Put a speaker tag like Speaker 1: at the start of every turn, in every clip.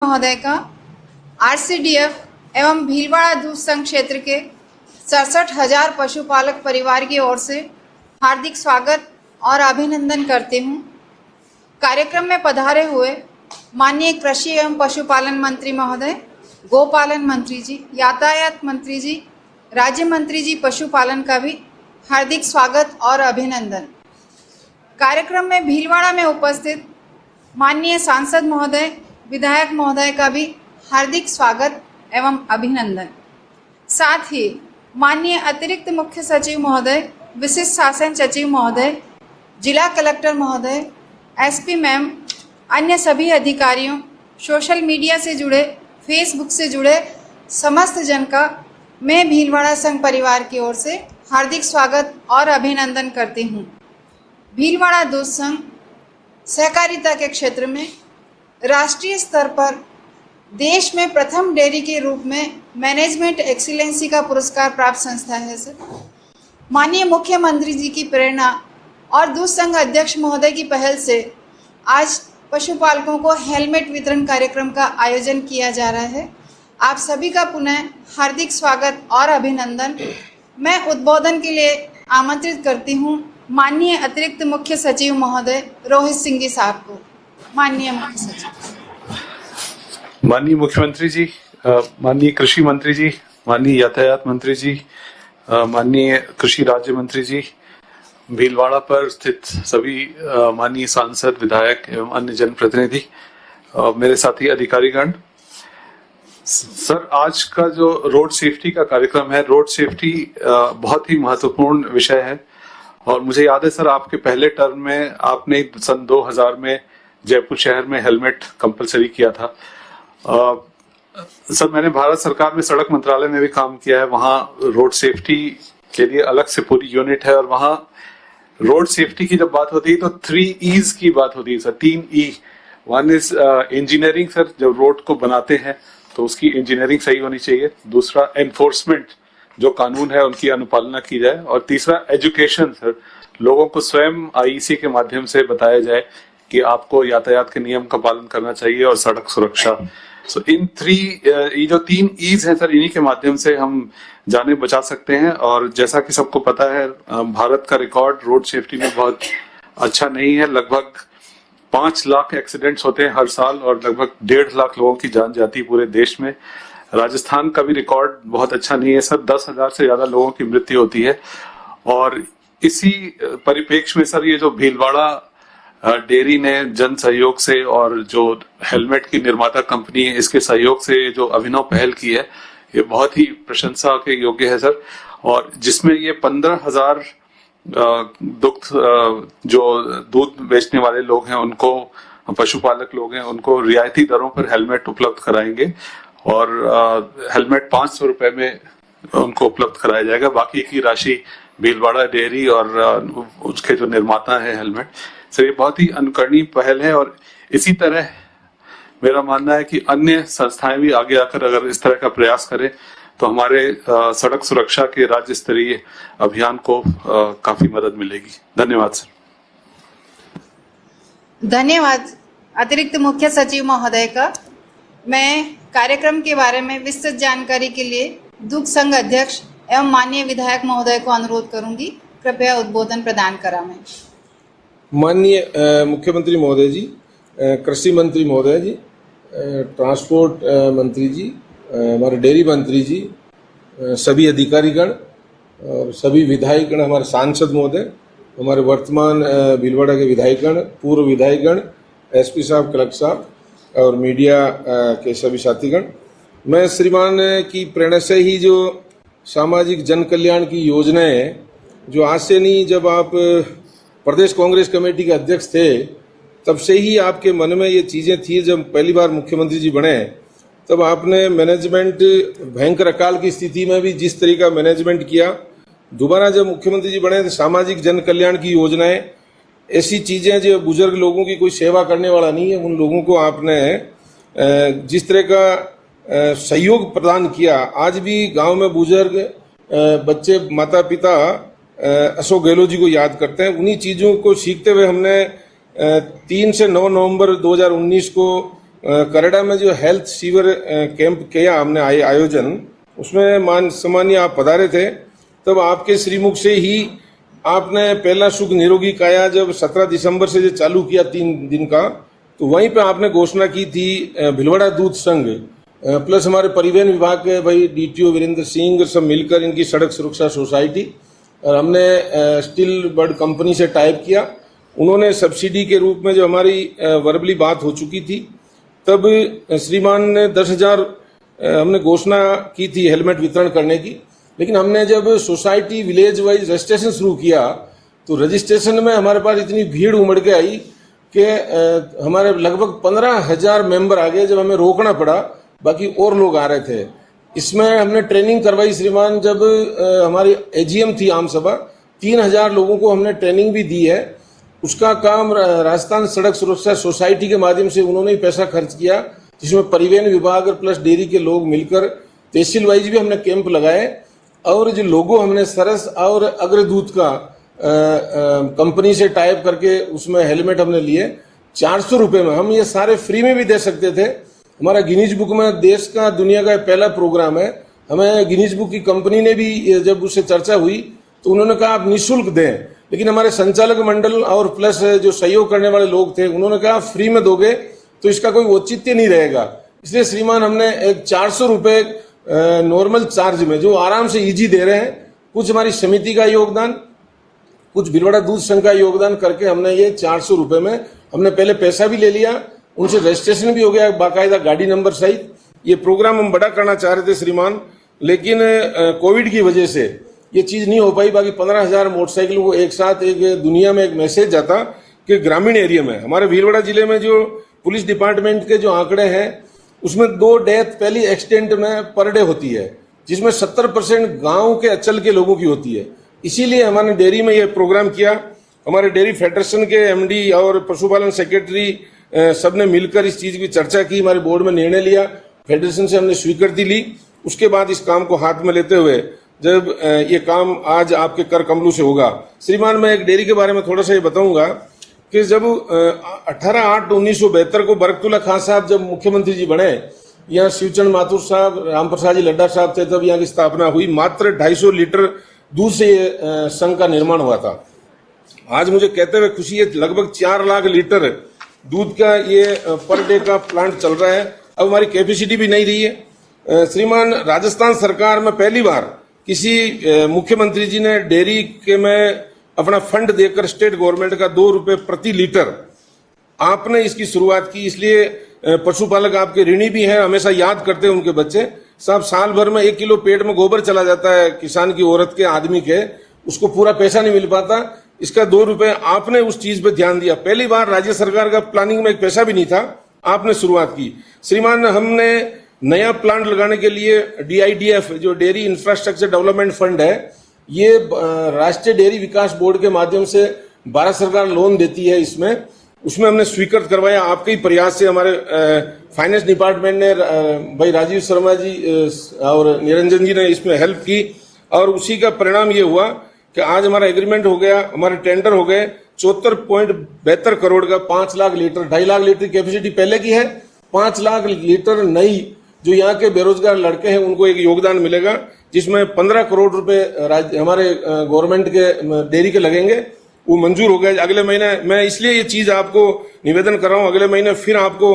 Speaker 1: महोदय का आरसीडीएफ एवं भीलवाड़ा दूध संघ क्षेत्र के 67,000 पशुपालक परिवार की ओर से हार्दिक स्वागत और अभिनंदन करती हूं। कार्यक्रम में पधारे हुए माननीय कृषि एवं पशुपालन मंत्री महोदय, गोपालन मंत्री जी, यातायात मंत्री जी, राज्य मंत्री जी पशुपालन का भी हार्दिक स्वागत और अभिनंदन। कार्यक्रम में भीलवाड़ा में उपस्थित माननीय सांसद महोदय, विधायक महोदय का भी हार्दिक स्वागत एवं अभिनंदन। साथ ही माननीय अतिरिक्त मुख्य सचिव महोदय, विशिष्ट शासन सचिव महोदय, जिला कलेक्टर महोदय, एसपी मैम, अन्य सभी अधिकारियों, सोशल मीडिया से जुड़े, फेसबुक से जुड़े समस्त जन का मैं भीलवाड़ा संघ परिवार की ओर से हार्दिक स्वागत और अभिनंदन करती हूँ। भीलवाड़ा दूध संघ सहकारिता के क्षेत्र में राष्ट्रीय स्तर पर देश में प्रथम डेयरी के रूप में मैनेजमेंट एक्सीलेंसी का पुरस्कार प्राप्त संस्था है सर। माननीय मुख्यमंत्री जी की प्रेरणा और दूध संघ अध्यक्ष महोदय की पहल से आज पशुपालकों को हेलमेट वितरण कार्यक्रम का आयोजन किया जा रहा है। आप सभी का पुनः हार्दिक स्वागत और अभिनंदन। मैं उद्बोधन के लिए आमंत्रित करती हूँ माननीय अतिरिक्त मुख्य सचिव महोदय रोहित सिंह जी साहब को। माननीय मुख्य सचिव।
Speaker 2: माननीय मुख्यमंत्री जी, माननीय कृषि मंत्री जी, माननीय यातायात मंत्री जी, माननीय कृषि राज्य मंत्री जी, भीलवाड़ा पर स्थित सभी माननीय सांसद, विधायक एवं अन्य जनप्रतिनिधि, मेरे साथी अधिकारीगण। सर, आज का जो रोड सेफ्टी का कार्यक्रम है, रोड सेफ्टी बहुत ही महत्वपूर्ण विषय है और मुझे याद है सर, आपके पहले टर्म में आपने सन 2000 में जयपुर शहर में हेलमेट कंपलसरी किया था। सर, मैंने भारत सरकार में सड़क मंत्रालय में भी काम किया है, वहाँ रोड सेफ्टी के लिए अलग से पूरी यूनिट है और वहाँ रोड सेफ्टी की जब बात होती है तो 3 E's की बात होती है sir, 3 E। One is engineering sir, जब रोड को बनाते हैं तो उसकी इंजीनियरिंग सही होनी चाहिए। दूसरा एनफोर्समेंट, जो कानून है उनकी अनुपालना की जाए। और तीसरा एजुकेशन सर, लोगों को स्वयं आईईसी के माध्यम से बताया जाए कि आपको यातायात के नियम का पालन करना चाहिए और सड़क सुरक्षा। सो ये जो 3 E's हैं सर, इन्हीं के माध्यम से हम जाने बचा सकते हैं। और जैसा कि सबको पता है, भारत का रिकॉर्ड रोड सेफ्टी में बहुत अच्छा नहीं है। लगभग 5 लाख एक्सीडेंट्स होते हैं हर साल और लगभग 1.5 लाख लोगों की जान जाती है पूरे देश में। राजस्थान का भी रिकॉर्ड बहुत अच्छा नहीं है सर, 10,000 से ज्यादा लोगों की मृत्यु होती है। और इसी परिप्रेक्ष्य में सर, ये जो भीलवाड़ा डेयरी ने जन सहयोग से और जो हेलमेट की निर्माता कंपनी है इसके सहयोग से जो अभिनव पहल की है, ये बहुत ही प्रशंसा के योग्य है सर। और जिसमें ये 15,000 जो दूध बेचने वाले लोग हैं, उनको, पशुपालक लोग हैं, उनको रियायती दरों पर हेलमेट उपलब्ध कराएंगे और हेलमेट 500 रुपए में उनको उपलब्ध कराया जाएगा। बाकी की राशि भीलवाड़ा डेयरी और उसके जो निर्माता है हेलमेट सर, ये बहुत ही अनुकरणीय पहल है। और इसी तरह मेरा मानना है कि अन्य संस्थाएं भी आगे आकर अगर इस तरह का प्रयास करें तो हमारे सड़क सुरक्षा के राज्य स्तरीय अभियान को काफी मदद मिलेगी। धन्यवाद सर।
Speaker 1: धन्यवाद अतिरिक्त मुख्य सचिव महोदय का। मैं कार्यक्रम के बारे में विस्तृत जानकारी के लिए दूध संघ अध्यक्ष एवं माननीय विधायक महोदय को अनुरोध करूंगी, कृपया उद्बोधन प्रदान कराएं।
Speaker 3: माननीय मुख्यमंत्री महोदय जी, कृषि मंत्री महोदय जी, ट्रांसपोर्ट मंत्री जी, हमारे डेयरी मंत्री जी, सभी अधिकारीगण और सभी विधायकगण, हमारे सांसद महोदय, हमारे वर्तमान भीलवाड़ा के विधायकगण, पूर्व विधायकगण, एसपी साहब, कलेक्टर साहब और मीडिया के सभी साथीगण, मैं श्रीमान की प्रेरणा से ही जो सामाजिक जन कल्याण की योजनाएं, जो आज से नहीं, जब आप प्रदेश कांग्रेस कमेटी के अध्यक्ष थे तब से ही आपके मन में ये चीजें थी। जब पहली बार मुख्यमंत्री जी बने तब आपने मैनेजमेंट, भयंकर अकाल की स्थिति में भी जिस तरह का मैनेजमेंट किया, दोबारा जब मुख्यमंत्री जी बने तो सामाजिक जन कल्याण की योजनाएं, ऐसी चीजें जो बुजुर्ग लोगों की कोई सेवा करने वाला नहीं है, उन लोगों को आपने जिस तरह का सहयोग प्रदान किया। आज भी गांव में बुजुर्ग, बच्चे, माता पिता अशोक गहलोत जी को याद करते हैं। उन्हीं चीजों को सीखते हुए हमने 3 से 9 नवंबर 2019 को कनाडा में जो हेल्थ सीवर कैंप किया हमने आयोजन, उसमें सामान्य आप पधारे थे, तब आपके श्रीमुख से ही आपने पहला सुख निरोगी काया जब 17 दिसंबर से जो चालू किया 3 दिन का, तो वहीं पे आपने घोषणा की थी भिलवाड़ा दूध संघ प्लस हमारे परिवहन विभाग के भाई डीटीओ वीरेंद्र सिंह सब मिलकर इनकी सड़क सुरक्षा सोसाइटी, और हमने स्टील बर्ड कंपनी से टाइप किया। उन्होंने सब्सिडी के रूप में जो हमारी वर्बली बात हो चुकी थी, तब श्रीमान ने 10,000 हमने घोषणा की थी हेलमेट वितरण करने की, लेकिन हमने जब सोसाइटी विलेज वाइज रजिस्ट्रेशन शुरू किया तो रजिस्ट्रेशन में हमारे पास इतनी भीड़ उमड़ के आई कि हमारे लगभग 15,000 मेंबर आ गए, जब हमें रोकना पड़ा, बाकी और लोग आ रहे थे। इसमें हमने ट्रेनिंग करवाई श्रीमान, जब हमारी एजीएम थी आम सभा, 3,000 लोगों को हमने ट्रेनिंग भी दी है। उसका काम राजस्थान सड़क सुरक्षा सोसाइटी के माध्यम से उन्होंने ही पैसा खर्च किया, जिसमें परिवहन विभाग और प्लस डेयरी के लोग मिलकर तहसील वाइज भी हमने कैंप लगाए, और जो लोगो हमने सरस और अग्रदूत का कंपनी से टाइप करके उसमें हेलमेट हमने लिए 400 रुपए में। हम ये सारे फ्री में भी दे सकते थे। हमारा गिनीज बुक में देश का दुनिया का पहला प्रोग्राम है। हमें गिनीज बुक की कंपनी ने भी जब उससे चर्चा हुई तो उन्होंने कहा आप निःशुल्क दें, लेकिन हमारे संचालक मंडल और प्लस जो सहयोग करने वाले लोग थे उन्होंने कहा फ्री में दोगे तो इसका कोई औचित्य नहीं रहेगा। इसलिए श्रीमान हमने एक 400 रुपए नॉर्मल चार्ज में जो आराम से इजी दे रहे हैं, कुछ हमारी समिति का योगदान, कुछ भिलवाड़ा दूध संघ का योगदान करके हमने ये 400 रुपए में हमने पहले पैसा भी ले लिया, उनसे रजिस्ट्रेशन भी हो गया बाकायदा गाड़ी नंबर सहित। ये प्रोग्राम हम बड़ा करना चाह रहे थे श्रीमान, लेकिन कोविड की वजह से ये चीज नहीं हो पाई। बाकी 15,000 मोटरसाइकिलों को एक साथ एक दुनिया में एक मैसेज जाता कि ग्रामीण एरिया में हमारे भीलवाड़ा जिले में जो पुलिस डिपार्टमेंट के जो आंकड़े हैं उसमें 2 डेथ पहली एक्सीडेंट में पर डे होती है, जिसमें 70% गांव के अंचल के लोगों की होती है। इसीलिए हमारे डेयरी में ये प्रोग्राम किया। हमारे डेयरी फेडरेशन के एमडी और पशुपालन सेक्रेटरी सबने मिलकर इस चीज की चर्चा की, हमारे बोर्ड में निर्णय लिया, फेडरेशन से हमने स्वीकृति ली। उसके बाद इस काम को हाथ में लेते हुए जब ये काम आज आपके कर कमलों से होगा। श्रीमान, मैं एक डेयरी के बारे में थोड़ा सा ये बताऊंगा कि जब 18/8/1972 को बरकतुल्ला खान साहब जब मुख्यमंत्री जी बने, यहाँ शिवचंद माथुर साहब, राम प्रसाद जी लड्डा साहब थे, तब यहाँ की स्थापना हुई। मात्र 250 लीटर दूध से ये संघ का निर्माण हुआ था। आज मुझे कहते हुए खुशी है, लगभग 4 लाख लीटर दूध का ये पर डे का प्लांट चल रहा है। अब हमारी कैपेसिटी भी नहीं रही है। श्रीमान, राजस्थान सरकार में पहली बार किसी मुख्यमंत्री जी ने डेयरी के में अपना फंड देकर स्टेट गवर्नमेंट का 2 रुपए प्रति लीटर आपने इसकी शुरुआत की। इसलिए पशुपालक आपके ऋणी भी हैं, हमेशा याद करते हैं उनके बच्चे साहब। साल भर में 1 किलो पेट में गोबर चला जाता है किसान की, औरत के, आदमी के, उसको पूरा पैसा नहीं मिल पाता। इसका 2 रुपए आपने उस चीज पे ध्यान दिया। पहली बार राज्य सरकार का प्लानिंग में एक पैसा भी नहीं था, आपने शुरुआत की। श्रीमान, हमने नया प्लांट लगाने के लिए DIDF जो डेयरी इंफ्रास्ट्रक्चर डेवलपमेंट फंड है, ये राष्ट्रीय डेयरी विकास बोर्ड के माध्यम से भारत सरकार लोन देती है। उसमें हमने स्वीकृत करवाया आपके ही प्रयास से। हमारे फाइनेंस डिपार्टमेंट ने भाई राजीव शर्मा जी और निरंजन जी ने इसमें हेल्प की, और उसी का परिणाम ये हुआ कि आज हमारा एग्रीमेंट हो गया, हमारे टेंडर हो गए 74.72 करोड़ का 5 lakh litre, 2.5 lakh litre capacity पहले की है। 5 लाख लीटर नई जो यहाँ के बेरोजगार लड़के हैं उनको एक योगदान मिलेगा, जिसमें 15 करोड़ रुपए हमारे गवर्नमेंट के डेयरी के लगेंगे। वो मंजूर हो गया। अगले महीने मैं इसलिए ये चीज आपको निवेदन कर रहा हूँ, अगले महीने फिर आपको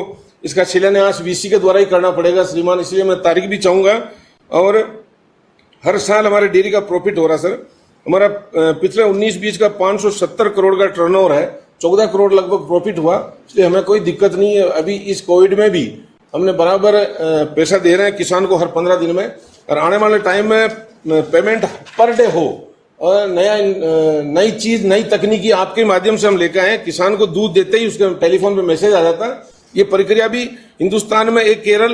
Speaker 3: इसका शिलान्यास VC के द्वारा ही करना पड़ेगा श्रीमान, इसलिए मैं तारीख भी चाहूंगा। और हर साल हमारे डेयरी का प्रॉफिट हो रहा सर। हमारा पिछले 19-20 का 570 करोड़ का टर्नओवर है, 14 करोड़ लगभग प्रॉफिट हुआ, इसलिए हमें कोई दिक्कत नहीं है। अभी इस कोविड में भी हमने बराबर पैसा दे रहे हैं किसान को हर 15 दिन में, और आने वाले टाइम में पेमेंट पर डे हो। और नई चीज, नई तकनीकी आपके माध्यम से हम लेकर आए। किसान को दूध देते ही उसके टेलीफोन पे मैसेज आ जाता। ये प्रक्रिया भी हिंदुस्तान में एक केरल,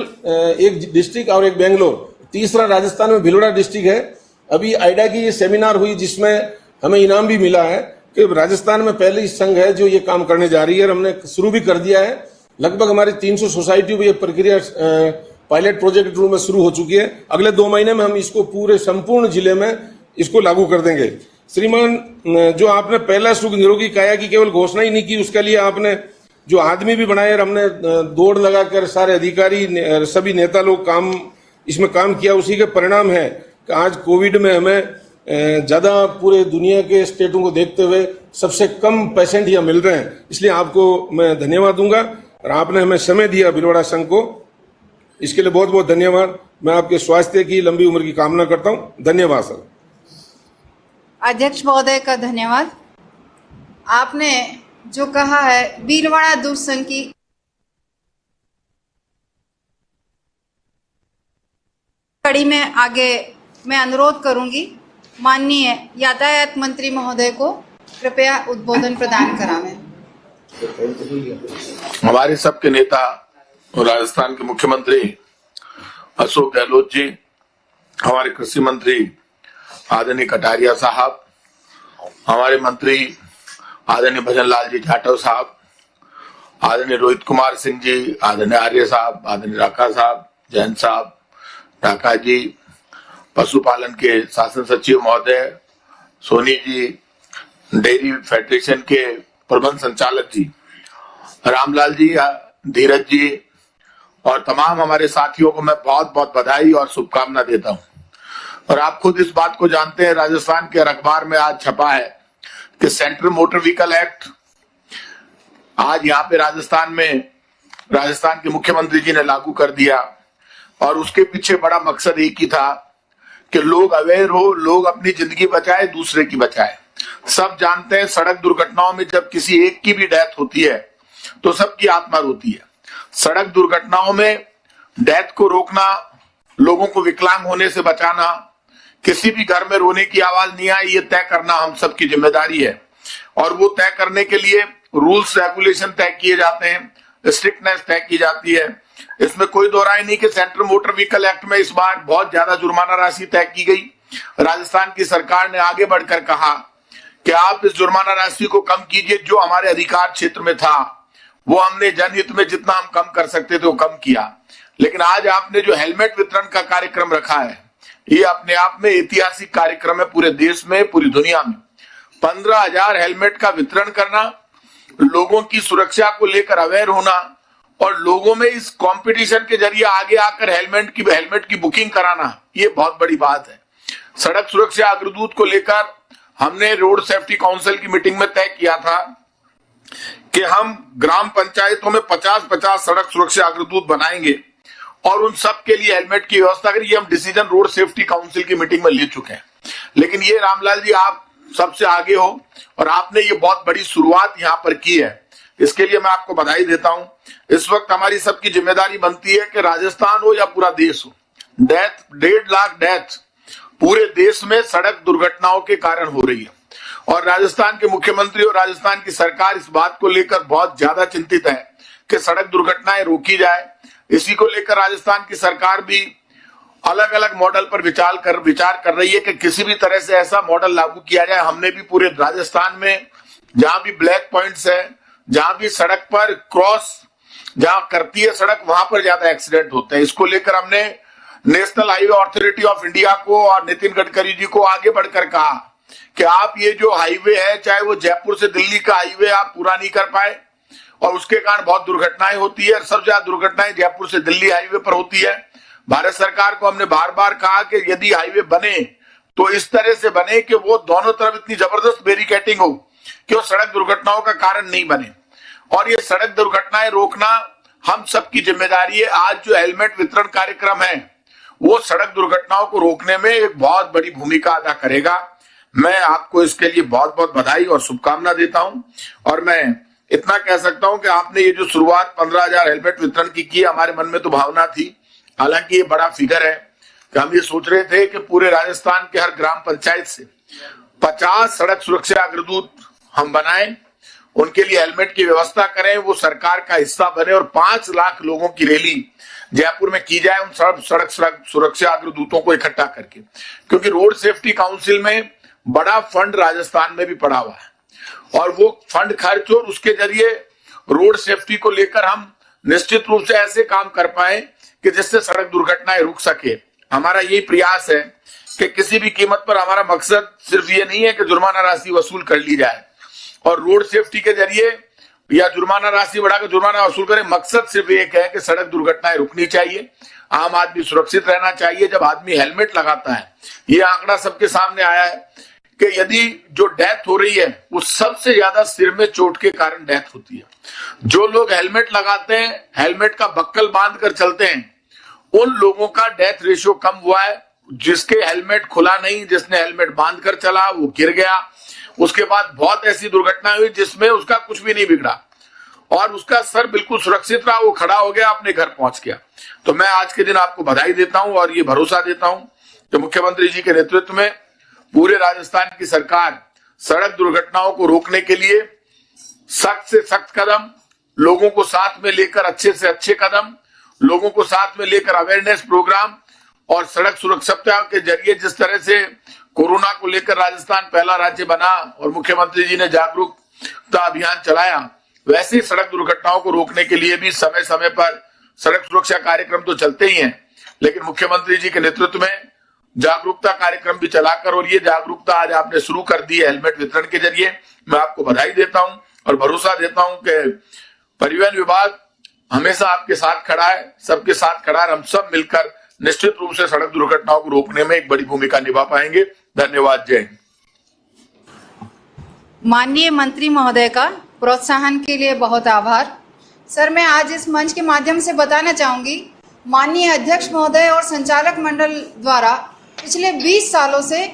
Speaker 3: एक डिस्ट्रिक्ट और एक बेंगलोर, तीसरा राजस्थान में भिलवाड़ा डिस्ट्रिक्ट है। अभी आइडा की ये सेमिनार हुई जिसमें हमें इनाम भी मिला है कि राजस्थान में पहली संघ है जो ये काम करने जा रही है, और हमने शुरू भी कर दिया है। लगभग हमारी 300 सोसाइटियों में ये प्रक्रिया पायलट प्रोजेक्ट रूप में शुरू हो चुकी है। अगले 2 महीने में हम इसको पूरे संपूर्ण जिले में इसको लागू कर देंगे। श्रीमान, जो आपने पहला सुख निरोगी काया की केवल घोषणा ही नहीं की, उसके लिए आपने जो आदमी भी बनाए और हमने दौड़ लगाकर सारे अधिकारी सभी नेता लोग इसमें काम किया, उसी के परिणाम है कि आज कोविड में हमें ज्यादा पूरे दुनिया के स्टेटों को देखते हुए सबसे कम पेशेंट यहाँ मिल रहे हैं। इसलिए आपको मैं धन्यवाद दूंगा और आपने हमें समय दिया भीलवाड़ा संघ को, इसके लिए बहुत बहुत धन्यवाद। मैं आपके स्वास्थ्य की लंबी उम्र की कामना करता हूं। धन्यवाद सर।
Speaker 1: अध्यक्ष महोदय का धन्यवाद। आपने जो कहा है भीलवाड़ा दूध संघ की कड़ी में आगे मैं अनुरोध करूंगी माननीय यातायात मंत्री महोदय को कृपया उद्बोधन प्रदान करावें।
Speaker 4: हमारे सबके नेता और राजस्थान के मुख्यमंत्री अशोक गहलोत जी, हमारे कृषि मंत्री आदरणीय कटारिया साहब, हमारे मंत्री आदरणीय भजन लाल जी जाटव साहब, आदरणीय रोहित कुमार सिंह जी, आदरणीय आर्य साहब, आदरणीय राका साहब, जैन साहब, ढाका जी, पशुपालन के शासन सचिव महोदय, सोनी जी, डेयरी फेडरेशन के प्रबंध संचालक जी, रामलाल जी, धीरज जी और तमाम हमारे साथियों को मैं बहुत बहुत बधाई और शुभकामना देता हूं। और आप खुद इस बात को जानते हैं, राजस्थान के हर अखबार में आज छपा है कि सेंट्रल मोटर व्हीकल एक्ट आज यहाँ पे राजस्थान में राजस्थान के मुख्यमंत्री जी ने लागू कर दिया। और उसके पीछे बड़ा मकसद एक ही था कि लोग अवेयर हो, लोग अपनी जिंदगी बचाए, दूसरे की बचाए। सब जानते हैं सड़क दुर्घटनाओं में जब किसी एक की भी डेथ होती है तो सबकी आत्मा रोती है। सड़क दुर्घटनाओं में डेथ को रोकना, लोगों को विकलांग होने से बचाना, किसी भी घर में रोने की आवाज नहीं आए, ये तय करना हम सबकी जिम्मेदारी है। और वो तय करने के लिए रूल्स रेगुलेशन तय किए जाते हैं, स्ट्रिक्टनेस तय की जाती है। इसमें कोई दो राय नहीं कि सेंट्रल मोटर व्हीकल एक्ट में इस बार बहुत ज्यादा जुर्माना राशि तय की गई। राजस्थान की सरकार ने आगे बढ़कर कहा कि आप इस जुर्माना राशि को कम कीजिए, जो हमारे अधिकार क्षेत्र में था वो हमने जनहित में जितना हम कम कर सकते थे वो कम किया। लेकिन आज आपने जो हेलमेट वितरण का कार्यक्रम रखा है, ये अपने आप में ऐतिहासिक कार्यक्रम है। पूरे देश में, पूरी दुनिया में 15,000 हेलमेट का वितरण करना, लोगों की सुरक्षा को लेकर अवेयर होना और लोगों में इस कंपटीशन के जरिए आगे आकर हेलमेट की बुकिंग कराना, ये बहुत बड़ी बात है। सड़क सुरक्षा अग्रदूत को लेकर हमने रोड सेफ्टी काउंसिल की मीटिंग में तय किया था कि हम ग्राम पंचायतों में 50-50 सड़क सुरक्षा अग्रदूत बनाएंगे और उन सब के लिए हेलमेट की व्यवस्था करेंगे। हम डिसीजन रोड सेफ्टी काउंसिल की मीटिंग में ले चुके हैं। लेकिन ये रामलाल जी, आप सबसे आगे हो और आपने ये बहुत बड़ी शुरुआत यहाँ पर की है, इसके लिए मैं आपको बधाई देता हूं। इस वक्त हमारी सबकी जिम्मेदारी बनती है कि राजस्थान हो या पूरा देश हो, 1.5 लाख डेथ पूरे देश में सड़क दुर्घटनाओं के कारण हो रही है। और राजस्थान के मुख्यमंत्री और राजस्थान की सरकार इस बात को लेकर बहुत ज्यादा चिंतित है कि सड़क दुर्घटनाएं रोकी जाए। इसी को लेकर राजस्थान की सरकार भी अलग अलग मॉडल पर विचार कर रही है कि किसी भी तरह से ऐसा मॉडल लागू किया जाए। हमने भी पूरे राजस्थान में जहां भी ब्लैक पॉइंट्स है, जहां भी सड़क पर क्रॉस जहां करती है सड़क, वहां पर ज्यादा एक्सीडेंट होते हैं। इसको लेकर हमने national highway authority of India को और नितिन गडकरी जी को आगे बढ़कर कहा कि आप ये जो हाईवे है, चाहे वो जयपुर से दिल्ली का हाईवे, आप पूरा नहीं कर पाए और उसके कारण बहुत दुर्घटनाएं होती है। सबसे ज्यादा दुर्घटनाएं जयपुर से दिल्ली हाईवे पर होती है। भारत सरकार को हमने बार बार कहा कि यदि हाईवे बने तो इस तरह से बने कि वो दोनों तरफ इतनी जबरदस्त बैरिकेडिंग हो कि वो सड़क दुर्घटनाओं का कारण नहीं बने। और ये सड़क दुर्घटनाएं रोकना हम सबकी जिम्मेदारी है। आज जो हेलमेट वितरण कार्यक्रम है वो सड़क दुर्घटनाओं को रोकने में एक बहुत बड़ी भूमिका अदा करेगा। मैं आपको इसके लिए बहुत बहुत बधाई और शुभकामना देता हूं। और मैं इतना कह सकता हूं कि आपने ये जो शुरुआत 15,000 हेलमेट वितरण की, हमारे मन में तो भावना थी, हालांकि ये बड़ा फिगर है कि हम ये सोच रहे थे कि पूरे राजस्थान के हर ग्राम पंचायत से 50 सड़क सुरक्षा अग्रदूत हम बनाएं, उनके लिए हेलमेट की व्यवस्था करें, वो सरकार का हिस्सा बने और 5 लाख लोगों की रैली जयपुर में की जाए उन सड़क सुरक्षा अग्रदूतों को इकट्ठा करके। क्योंकि रोड सेफ्टी काउंसिल में बड़ा फंड राजस्थान में भी पड़ा हुआ है और वो फंड खर्च और उसके जरिए रोड सेफ्टी को लेकर हम निश्चित रूप से ऐसे काम कर पाए कि जिससे सड़क दुर्घटनाएं रुक सके। हमारा यही प्रयास है कि किसी भी कीमत पर हमारा मकसद सिर्फ ये नहीं है कि जुर्माना राशि वसूल कर ली जाए और रोड सेफ्टी के जरिए या जुर्माना राशि बढ़ाकर जुर्माना वसूल करें, मकसद सिर्फ एक है कि सड़क दुर्घटनाएं रुकनी चाहिए, आम आदमी सुरक्षित रहना चाहिए। जब आदमी हेलमेट लगाता है, ये आंकड़ा सबके सामने आया है कि यदि जो डेथ हो रही है वो सबसे ज्यादा सिर में चोट के कारण डेथ होती है। जो लोग हेलमेट लगाते हैं, हेलमेट का बक्कल बांध कर चलते हैं, उन लोगों का डेथ रेशियो कम हुआ है। जिसके हेलमेट खुला नहीं, जिसने हेलमेट बांध कर चला, वो गिर गया, उसके बाद बहुत ऐसी दुर्घटना हुई जिसमें उसका कुछ भी नहीं बिगड़ा और उसका सर बिल्कुल सुरक्षित रहा, वो खड़ा हो गया, अपने घर पहुंच गया। तो मैं आज के दिन आपको बधाई देता हूं और ये भरोसा देता हूं कि मुख्यमंत्री जी के नेतृत्व में पूरे राजस्थान की सरकार सड़क दुर्घटनाओं को रोकने के लिए सख्त से सख्त कदम, लोगों को साथ में लेकर अच्छे से अच्छे कदम, लोगों को साथ में लेकर अवेयरनेस प्रोग्राम और सड़क सुरक्षा के जरिए जिस तरह से कोरोना को लेकर राजस्थान पहला राज्य बना और मुख्यमंत्री जी ने जागरूकता अभियान चलाया, वैसे ही सड़क दुर्घटनाओं को रोकने के लिए भी समय समय पर सड़क सुरक्षा कार्यक्रम तो चलते ही हैं, लेकिन मुख्यमंत्री जी के नेतृत्व में जागरूकता कार्यक्रम भी चलाकर, और ये जागरूकता आज आपने शुरू कर दी है हेलमेट वितरण के जरिए। मैं आपको बधाई देता हूं और भरोसा देता हूं कि परिवहन विभाग हमेशा आपके साथ खड़ा है, सबके साथ खड़ा है। हम सब मिलकर निश्चित रूप से सड़क दुर्घटनाओं को रोकने में एक बड़ी भूमिका निभा पाएंगे। धन्यवाद। जय हिंद।
Speaker 1: माननीय मंत्री महोदय का प्रोत्साहन के लिए बहुत आभार। सर, मैं आज इस मंच के माध्यम से बताना चाहूंगी, माननीय अध्यक्ष महोदय और संचालक मंडल द्वारा पिछले 20 सालों से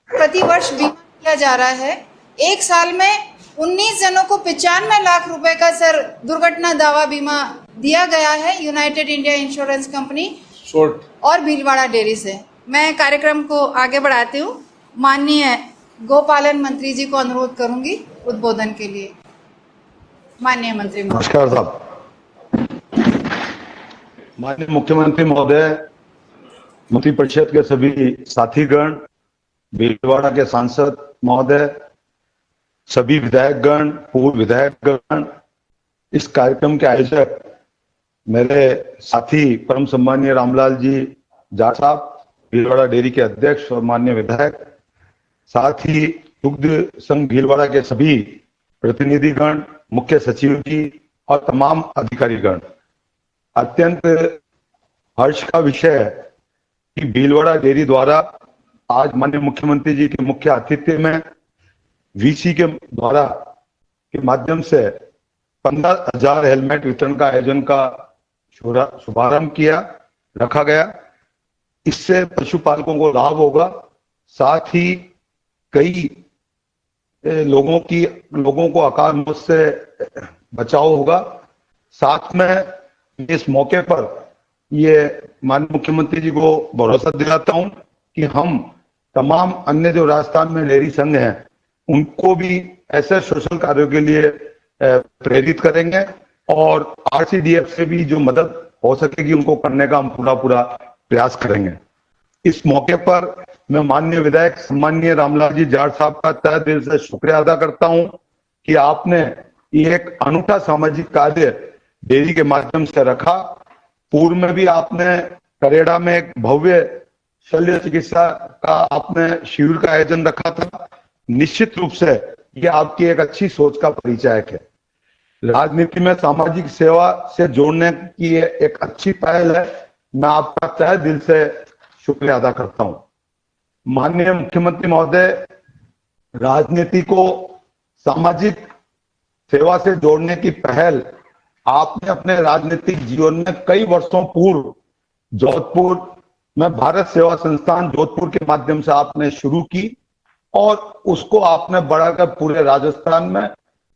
Speaker 1: प्रतिवर्ष बीमा किया जा रहा है। एक साल में 19 जनों को 95 लाख रुपए का सर दुर्घटना दावा बीमा दिया गया है यूनाइटेड इंडिया इंश्योरेंस कंपनी और भीलवाड़ा डेयरी से। मैं कार्यक्रम को आगे बढ़ाती हूँ। माननीय गोपालन मंत्री जी को अनुरोध करूंगी उद्बोधन के लिए। माननीय मंत्री महोदय।
Speaker 5: नमस्कार साहब। माननीय मुख्यमंत्री महोदय, मंत्रिपरिषद के सभी साथीगण, भीलवाड़ा के सांसद महोदय, सभी विधायकगण, पूर्व विधायकगण, इस कार्यक्रम के आयोजक मेरे साथी परम सम्मानीय रामलाल जी जाट साहब, भीलवाड़ा डेयरी के अध्यक्ष और माननीय विधायक, साथ ही दुग्ध संघ भीलवाड़ा के सभी प्रतिनिधिगण, मुख्य सचिव जी और तमाम अधिकारीगण, अत्यंत हर्ष का विषय है कि भीलवाड़ा डेयरी द्वारा आज माननीय मुख्यमंत्री जी के मुख्य आतिथ्य में वीसी के द्वारा के माध्यम से 15,000 हेलमेट वितरण का आयोजन का शुभारंभ रखा गया। इससे पशुपालकों को लाभ होगा, साथ ही कई लोगों को अकाल मौत से बचाव होगा। साथ में इस मौके पर ये माननीय मुख्यमंत्री जी को भरोसा दिलाता हूं कि हम तमाम अन्य जो राजस्थान में डेयरी संघ हैं उनको भी ऐसे सोशल कार्यों के लिए प्रेरित करेंगे और आरसीडीएफ से भी जो मदद हो सकेगी उनको करने का हम पूरा प्रयास करेंगे। इस मौके पर मैं माननीय विधायक सम्मानीय रामलाल जी जाट साहब का तहे दिल से शुक्रिया अदा करता हूं कि आपने ये एक अनूठा सामाजिक कार्य डेयरी के माध्यम से रखा। पूर्व में भी आपने करेड़ा में एक भव्य शल्य चिकित्सा का आपने शिविर का आयोजन रखा था। निश्चित रूप से ये आपकी एक अच्छी सोच का परिचायक है। राजनीति में सामाजिक सेवा से जोड़ने की एक अच्छी पहल है। मैं आपका तहे दिल से शुक्रिया अदा करता हूं। माननीय मुख्यमंत्री महोदय, राजनीति को सामाजिक सेवा से जोड़ने की पहल आपने अपने राजनीतिक जीवन में कई वर्षों पूर्व जोधपुर में भारत सेवा संस्थान जोधपुर के माध्यम से आपने शुरू की और उसको आपने बढ़ाकर पूरे राजस्थान में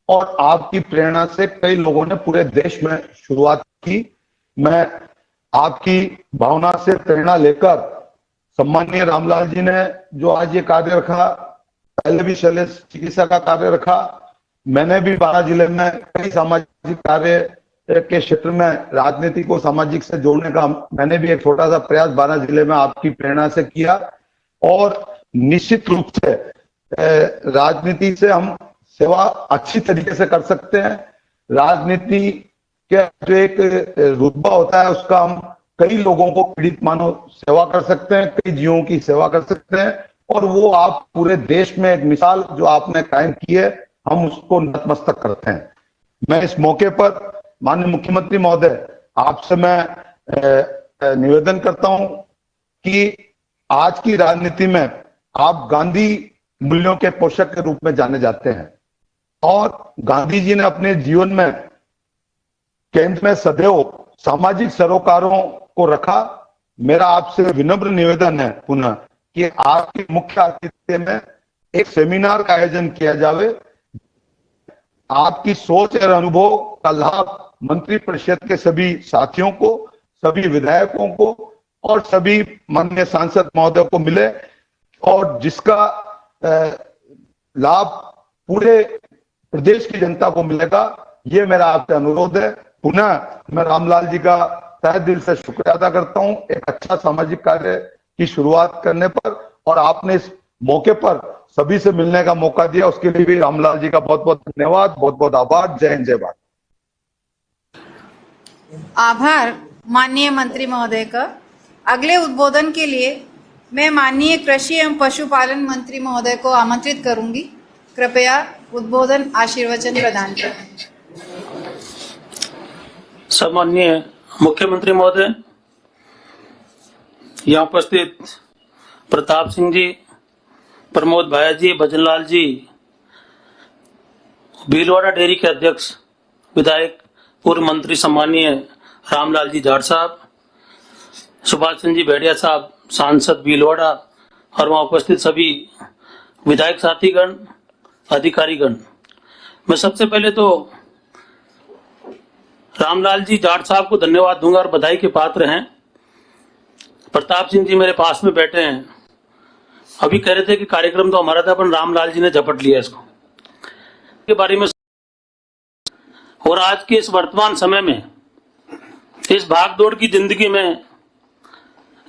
Speaker 5: और आपकी प्रेरणा से कई लोगों ने पूरे देश में शुरुआत की। मैं आपकी भावना से प्रेरणा लेकर सम्मानीय रामलाल जी ने जो आज ये कार्य रखा, पहले भी शल्य चिकित्सा का कार्य रखा, मैंने भी 12 जिले में कई सामाजिक कार्य के क्षेत्र में राजनीति को सामाजिक से जोड़ने का मैंने भी एक छोटा सा प्रयास 12 जिले में आपकी प्रेरणा से किया। और निश्चित रूप से राजनीति से हम सेवा अच्छी तरीके से कर सकते हैं। राजनीति के जो एक रुतबा होता है उसका हम कई लोगों को पीड़ित मानव सेवा कर सकते हैं, कई जीवों की सेवा कर सकते हैं और वो आप पूरे देश में एक मिसाल जो आपने कायम की है, हम उसको नतमस्तक करते हैं। मैं इस मौके पर माननीय मुख्यमंत्री महोदय, आपसे मैं निवेदन करता हूं कि आज की राजनीति में आप गांधी मूल्यों के पोषक के रूप में जाने जाते हैं और गांधी जी ने अपने जीवन में केंद्र में सदैव सामाजिक सरोकारों को रखा। मेरा आपसे विनम्र निवेदन है पुनः कि आपके मुख्य आतिथ्य में एक सेमिनार का आयोजन किया जावे। आपकी सोच और अनुभव का लाभ मंत्री परिषद के सभी साथियों को, सभी विधायकों को और सभी माननीय सांसद महोदय को मिले और जिसका लाभ पूरे प्रदेश की जनता को मिलेगा, ये मेरा आपसे अनुरोध है। पुनः मैं रामलाल जी का तहे दिल से शुक्रिया अदा करता हूं एक अच्छा सामाजिक कार्य की शुरुआत करने पर, और आपने इस मौके पर सभी से मिलने का मौका दिया, उसके लिए भी रामलाल जी का बहुत बहुत धन्यवाद, बहुत बहुत आभार। जय हिंद, जय भारत।
Speaker 1: आभार माननीय मंत्री महोदय का। अगले उद्बोधन के लिए मैं माननीय कृषि एवं पशुपालन मंत्री महोदय को आमंत्रित करूंगी। कृपया उद्बोधन आशीर्वचन प्रदान करें।
Speaker 6: सम्माननीय मुख्यमंत्री महोदय, यहाँ उपस्थित प्रताप सिंह जी, प्रमोद भाया जी, भजनलाल जी, भीलवाड़ा डेयरी के अध्यक्ष विधायक पूर्व मंत्री सम्माननीय रामलाल जी जाट साहब, सुभाष चंद्र जी भेड़िया साहब सांसद भीलवाड़ा और वहां उपस्थित सभी विधायक साथीगण, अधिकारीगण, मैं सबसे पहले तो रामलाल जी जाट साहब को धन्यवाद दूंगा और बधाई के पात्र हैं। प्रताप सिंह जी मेरे पास में बैठे हैं, अभी कह रहे थे कि कार्यक्रम तो हमारा था पर रामलाल जी ने झपट लिया इसको के बारे में। और आज के इस वर्तमान समय में, इस भागदौड़ की जिंदगी में,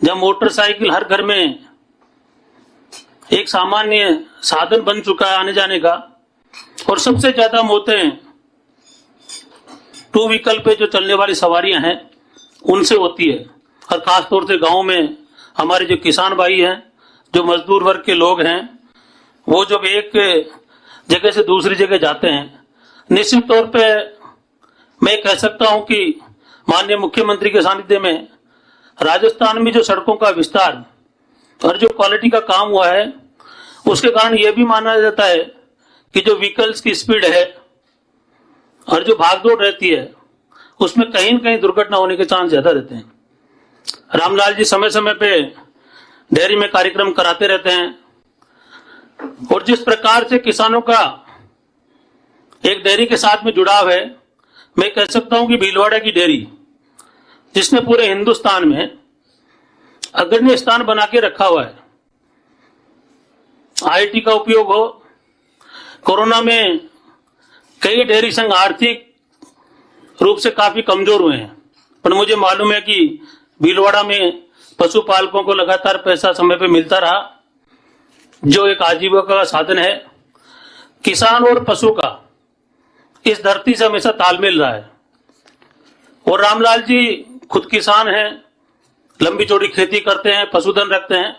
Speaker 6: जब मोटरसाइकिल हर घर में एक सामान्य साधन बन चुका है आने जाने का, और सबसे ज्यादा मौतें टू व्हीकल पे जो चलने वाली सवारियां हैं उनसे होती है। और खासतौर से गांव में हमारे जो किसान भाई हैं, जो मजदूर वर्ग के लोग हैं, वो जब एक जगह से दूसरी जगह जाते हैं, निश्चित तौर पे मैं कह सकता हूं कि माननीय मुख्यमंत्री के सानिध्य में राजस्थान में जो सड़कों का विस्तार और जो क्वालिटी का काम हुआ है, उसके कारण यह भी माना जाता है कि जो व्हीकल्स की स्पीड है और जो भागदौड़ रहती है, उसमें कहीं न कहीं दुर्घटना होने के चांस ज्यादा रहते हैं। रामलाल जी समय समय पे डेयरी में कार्यक्रम कराते रहते हैं, और जिस प्रकार से किसानों का एक डेयरी के साथ में जुड़ाव है, मैं कह सकता हूं कि भीलवाड़ा की डेयरी, जिसने पूरे हिंदुस्तान में अग्रणी स्थान बना के रखा हुआ है। आईटी का उपयोग हो, कोरोना में कई डेयरी संघ आर्थिक रूप से काफी कमजोर हुए हैं, पर मुझे मालूम है कि भीलवाड़ा में पशुपालकों को लगातार पैसा समय पे मिलता रहा, जो एक आजीविका का साधन है। किसान और पशु का इस धरती से हमेशा तालमेल रहा है। और रामलाल जी खुद किसान हैं, लंबी चौड़ी खेती करते हैं, पशुधन रखते हैं।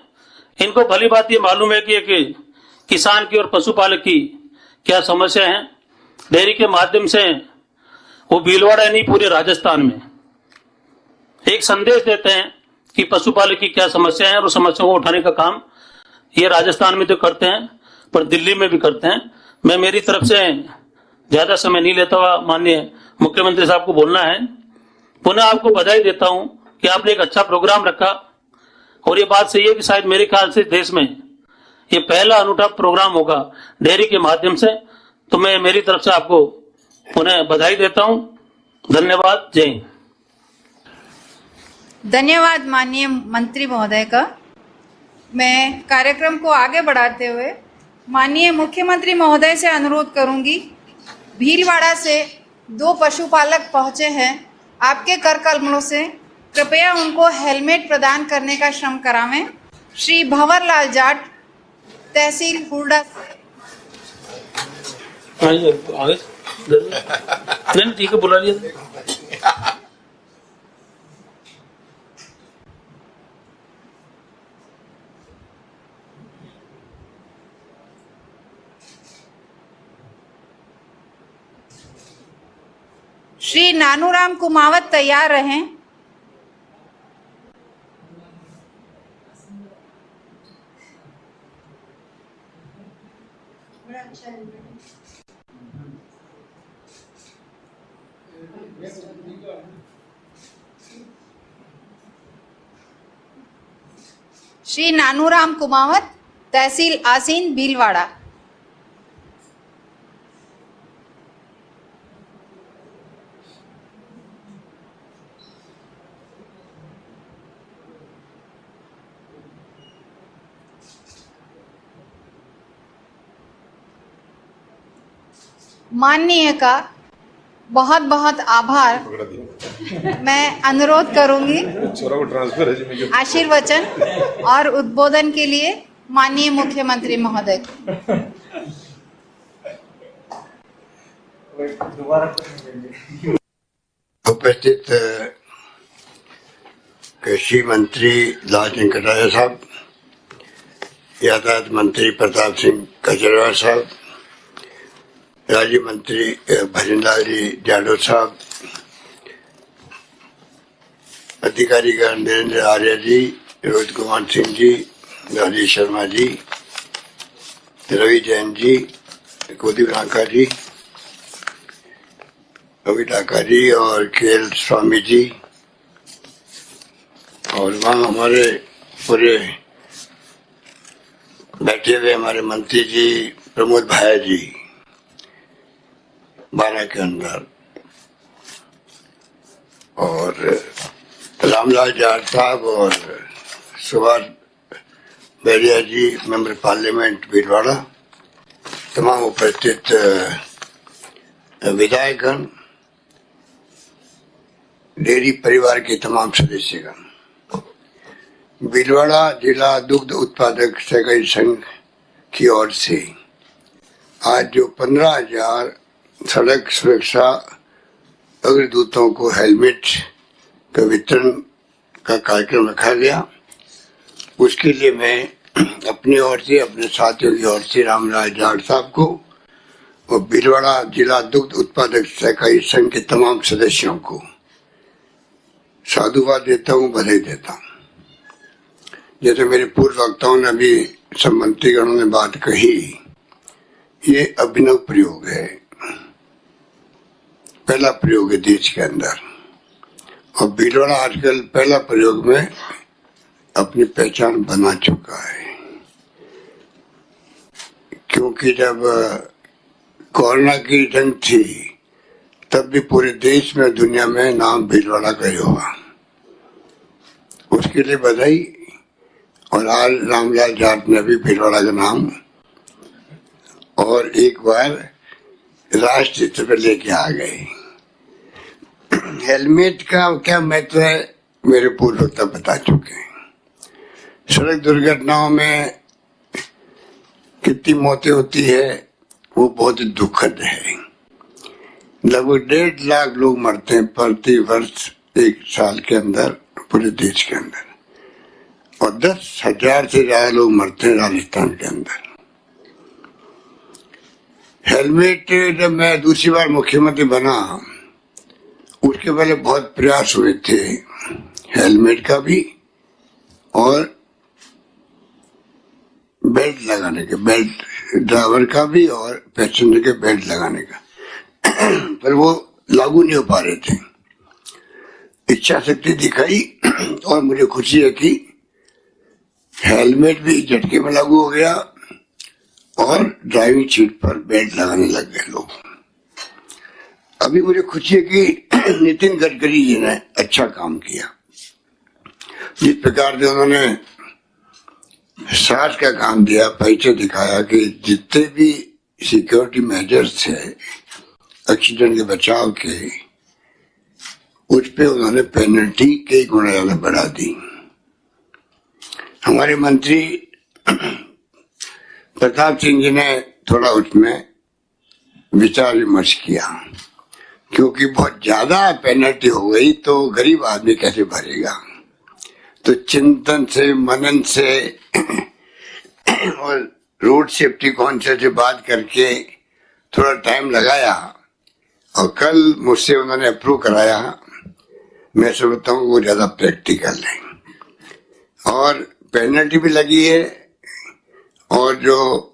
Speaker 6: इनको भली बात ये मालूम है कि एक किसान की और पशुपालक की क्या समस्या है। डेयरी के माध्यम से वो भीलवाड़ा नहीं, पूरे राजस्थान में एक संदेश देते हैं कि पशुपालक की क्या समस्या है, और समस्याओं को उठाने का काम ये राजस्थान में तो करते हैं, पर दिल्ली में भी करते हैं। मैं मेरी तरफ से ज्यादा समय नहीं लेता हुआ माननीय मुख्यमंत्री साहब को बोलना है, पुनः आपको बधाई देता हूं कि आपने एक अच्छा प्रोग्राम रखा। और ये बात सही है कि शायद मेरे ख्याल से देश में ये पहला अनूठा प्रोग्राम होगा डेयरी के माध्यम से। तो मैं मेरी तरफ से आपको पुनः बधाई देता हूं। धन्यवाद। जय हिंद।
Speaker 1: धन्यवाद माननीय मंत्री महोदय का। मैं कार्यक्रम को आगे बढ़ाते हुए माननीय मुख्यमंत्री महोदय से अनुरोध करूंगी, भीलवाड़ा से 2 पशुपालक पहुंचे हैं, आपके कर कमलों से कृपया उनको हेलमेट प्रदान करने का श्रम करावें। श्री भंवरलाल जाट, तहसील हुरडा।
Speaker 6: ठीक है, बुला लिया।
Speaker 1: श्री नानूराम कुमावत तैयार रहें। श्री नानूराम कुमावत, तहसील आसीन, भीलवाड़ा। माननीय का बहुत बहुत आभार। मैं अनुरोध करूंगी आशीर्वचन और उद्बोधन के लिए माननीय मुख्यमंत्री महोदय को।
Speaker 7: उपस्थित कृषि मंत्री लालचंद कटारिया साहब, यातायात मंत्री प्रताप सिंह कचरवार साहब, राज्य मंत्री भजनलाल जी जाडो साहब, अधिकारीगण नरेंद्र आर्य जी, रोहित कुमार सिंह जी, राजेश शर्मा जी, रवि जैन जी, कुलदीप रांका जी, रवि डाका जी और केएल स्वामी जी, और वहाँ हमारे पूरे बैठे हुए हमारे मंत्री जी प्रमोद भाया जी 12 के अंदर, और रामलाल जाट साहब और सुभाष बैरिया जी मेंबर पार्लियामेंट भीलवाड़ा, तमाम उपस्थित विधायकगण, डेयरी परिवार के तमाम सदस्यगण, भीलवाड़ा जिला दुग्ध उत्पादक सहकारी संघ की ओर से आज जो 15,000 सड़क सुरक्षा अग्रदूतों को हेलमेट का वितरण का कार्यक्रम रखा गया, उसके लिए मैं अपनी ओर से, अपने साथियों की ओर से रामलाल जाट साहब को और भीलवाड़ा जिला दुग्ध उत्पादक सहकारी संघ के तमाम सदस्यों को साधुवाद देता हूँ, बधाई देता हूँ। जैसे मेरे पूर्व वक्ताओं ने अभी सब मंत्रीगणों ने बात कही, ये अभिनव प्रयोग है, पहला प्रयोग है देश के अंदर, और भीलवाड़ा आजकल पहला प्रयोग में अपनी पहचान बना चुका है। क्योंकि जब कोरोना की जंग थी तब भी पूरे देश में दुनिया में नाम भीलवाड़ा का ही हुआ, उसके लिए बधाई। और आज रामलाल जाट ने भी भीलवाड़ा का नाम और एक बार राष्ट्रीय स्तर पर लेके आ गए। हेलमेट का क्या महत्व है मेरे पूर्व वक्ता बता चुके हैं। सड़क दुर्घटनाओं में कितनी मौतें होती है वो बहुत दुखद है। लगभग 1.5 लाख लोग मरते हैं प्रति वर्ष एक साल के अंदर पूरे देश के अंदर, और 10,000 से ज्यादा लोग मरते हैं राजस्थान के अंदर। हेलमेट जब मैं दूसरी बार मुख्यमंत्री बना उसके पहले बहुत प्रयास हुए थे हेलमेट का भी और बेल्ट लगाने के, बेल्ट ड्राइवर का भी और पैसेंजर के बेल्ट लगाने का, पर वो लागू नहीं हो पा रहे थे। इच्छा शक्ति दिखाई और मुझे खुशी है कि हेलमेट भी झटके में लागू हो गया और ड्राइविंग सीट पर बेल्ट लगाने लग गए लोग। अभी मुझे खुशी है कि नितिन गडकरी जी ने अच्छा काम किया, जिस प्रकार से उन्होंने साठ का काम दिया, पैसे दिखाया कि जितने भी सिक्योरिटी मेजर्स थे एक्सीडेंट के बचाव के, उस पे उन्होंने पेनल्टी कई गुना ज्यादा बढ़ा दी। हमारे मंत्री प्रताप सिंह जी ने थोड़ा उसमें विचार विमर्श किया, क्योंकि बहुत ज्यादा पेनल्टी हो गई तो गरीब आदमी कैसे भरेगा। तो चिंतन से, मनन से और रोड सेफ्टी काउंसिल से बात करके थोड़ा टाइम लगाया और कल मुझसे उन्होंने अप्रूव कराया। मैं समझता हूँ वो ज्यादा प्रैक्टिकल है और पेनल्टी भी लगी है, और जो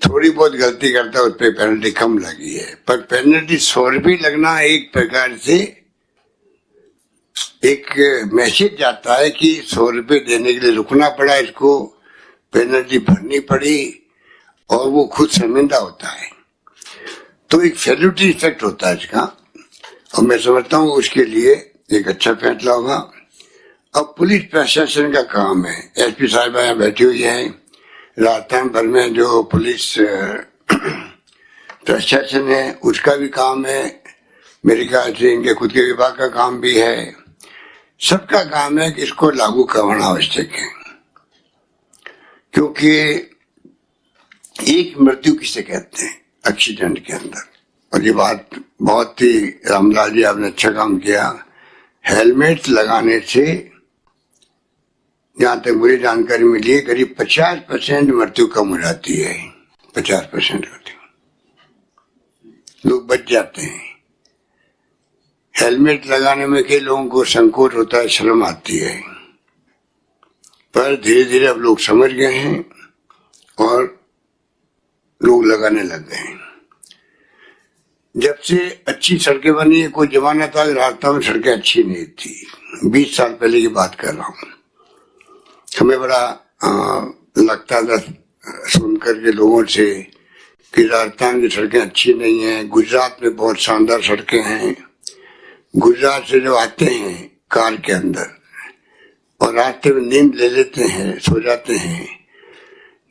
Speaker 7: थोड़ी बहुत गलती करता है उस पर पेनल्टी कम लगी है। पर पेनल्टी 100 रुपये लगना एक प्रकार से एक मैसेज जाता है कि 100 रुपये देने के लिए रुकना पड़ा, इसको पेनल्टी भरनी पड़ी, और वो खुद शर्मिंदा होता है। तो एक सैल्यूटरी इफेक्ट होता है इसका, और मैं समझता हूँ उसके लिए एक अच्छा फैसला होगा। अब पुलिस प्रशासन का काम है, एसपी साहिबा यहाँ बैठी हुई है, राजस्थान भर में जो पुलिस प्रशासन है उसका भी काम है, मेरे ख्याल से इनके खुद के विभाग का काम भी है, सबका काम है कि इसको लागू करना आवश्यक है। क्योंकि एक मृत्यु किसे कहते हैं? एक्सीडेंट के अंदर। और ये बात बहुत ही रामलाल जी आपने अच्छा काम किया, हेलमेट लगाने से जहां तक मुझे जानकारी मिली है करीब 50% मृत्यु कम हो जाती है। 50% होती, लोग बच जाते हैं। हेलमेट लगाने में कई लोगों को संकोच होता है, शर्म आती है, पर धीरे धीरे अब लोग समझ गए हैं और लोग लगाने लग गए हैं। जब से अच्छी सड़कें बनी है, कोई जमाना था राजस्थान में सड़कें अच्छी नहीं थी, 20 साल पहले की बात कर रहा हूँ। हमें बड़ा लगता था सुनकर के लोगों से कि राजस्थान की सड़कें अच्छी नहीं है, गुजरात में बहुत शानदार सड़कें हैं। गुजरात से जो आते हैं कार के अंदर और रास्ते में नींद ले लेते हैं, सो जाते हैं,